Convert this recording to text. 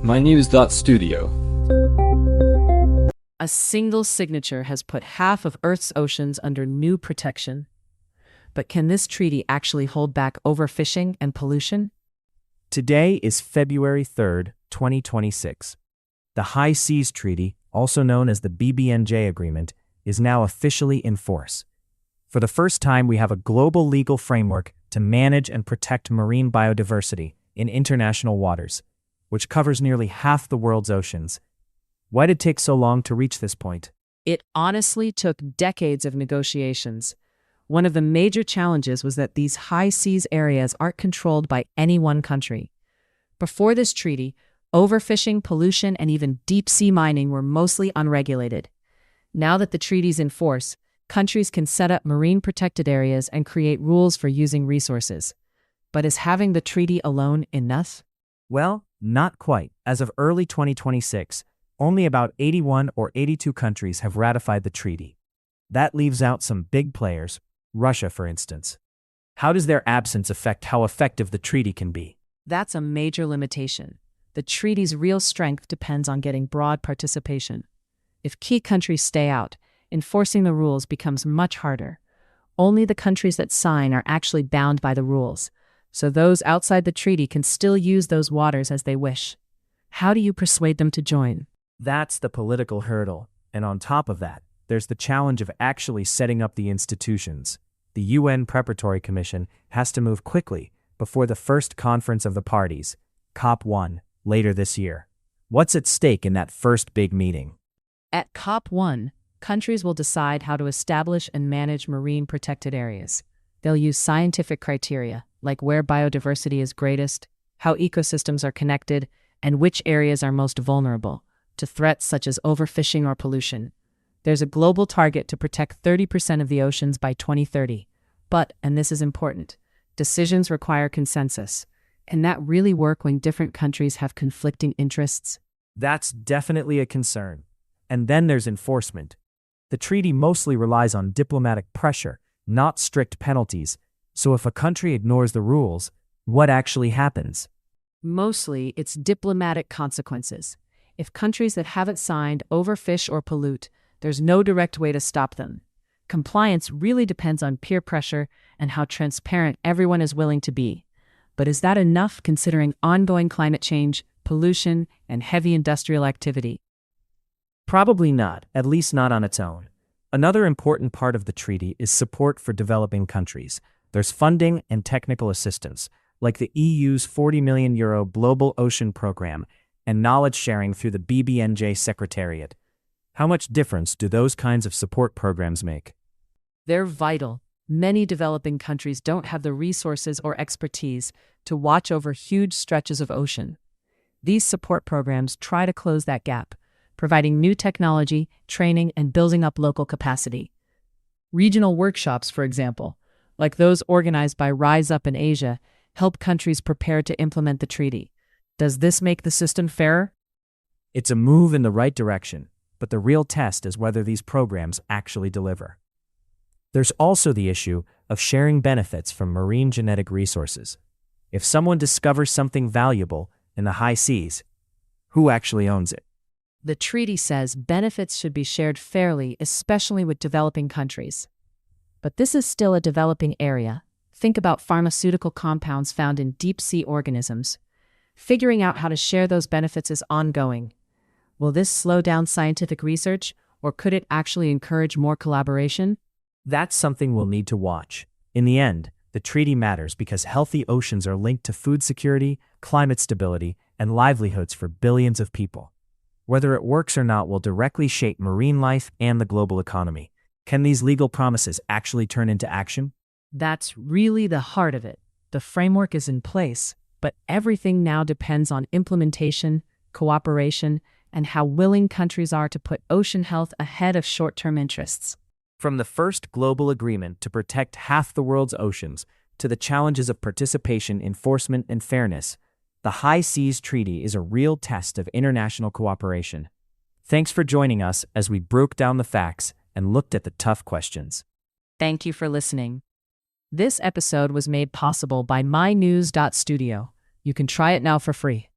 mynews.studio. A single signature has put half of Earth's oceans under new protection. But can this treaty actually hold back overfishing and pollution? Today is February 3rd, 2026. The High Seas Treaty, also known as the BBNJ Agreement, is now officially in force. For the first time, we have a global legal framework to manage and protect marine biodiversity in international waters, which covers nearly half the world's oceans. Why did it take so long to reach this point? It honestly took decades of negotiations. One of the major challenges was that these high seas areas aren't controlled by any one country. Before this treaty, overfishing, pollution, and even deep-sea mining were mostly unregulated. Now that the treaty's in force, countries can set up marine protected areas and create rules for using resources. But is having the treaty alone enough? Well, not quite. As of early 2026, only about 81 or 82 countries have ratified the treaty. That leaves out some big players, Russia for instance. How does their absence affect how effective the treaty can be? That's a major limitation. The treaty's real strength depends on getting broad participation. If key countries stay out, enforcing the rules becomes much harder. Only the countries that sign are actually bound by the rules, so those outside the treaty can still use those waters as they wish. How do you persuade them to join? That's the political hurdle, and on top of that, there's the challenge of actually setting up the institutions. The UN Preparatory Commission has to move quickly before the first conference of the parties, COP1, later this year. What's at stake in that first big meeting? At COP1, countries will decide how to establish and manage marine protected areas. They'll use scientific criteria, like where biodiversity is greatest, how ecosystems are connected, and which areas are most vulnerable to threats such as overfishing or pollution. There's a global target to protect 30% of the oceans by 2030. But, and this is important, decisions require consensus. Can that really work when different countries have conflicting interests? That's definitely a concern. And then there's enforcement. The treaty mostly relies on diplomatic pressure, not strict penalties. So if a country ignores the rules, what actually happens? Mostly, it's diplomatic consequences. If countries that haven't signed overfish or pollute, there's no direct way to stop them. Compliance really depends on peer pressure and how transparent everyone is willing to be. But is that enough considering ongoing climate change, pollution, and heavy industrial activity? Probably not, at least not on its own. Another important part of the treaty is support for developing countries. There's funding and technical assistance, like the EU's €40 million Global Ocean Program and knowledge sharing through the BBNJ Secretariat. How much difference do those kinds of support programs make? They're vital. Many developing countries don't have the resources or expertise to watch over huge stretches of ocean. These support programs try to close that gap, providing new technology, training, and building up local capacity. Regional workshops, for example, like those organized by Rise Up in Asia, help countries prepare to implement the treaty. Does this make the system fairer? It's a move in the right direction, but the real test is whether these programs actually deliver. There's also the issue of sharing benefits from marine genetic resources. If someone discovers something valuable in the high seas, who actually owns it? The treaty says benefits should be shared fairly, especially with developing countries. But this is still a developing area. Think about pharmaceutical compounds found in deep-sea organisms. Figuring out how to share those benefits is ongoing. Will this slow down scientific research, or could it actually encourage more collaboration? That's something we'll need to watch. In the end, the treaty matters because healthy oceans are linked to food security, climate stability, and livelihoods for billions of people. Whether it works or not will directly shape marine life and the global economy. Can these legal promises actually turn into action? That's really the heart of it. The framework is in place, but everything now depends on implementation, cooperation, and how willing countries are to put ocean health ahead of short-term interests. From the first global agreement to protect half the world's oceans to the challenges of participation, enforcement, and fairness, the High Seas Treaty is a real test of international cooperation. Thanks for joining us as we broke down the facts and looked at the tough questions. Thank you for listening. This episode was made possible by mynews.studio. You can try it now for free.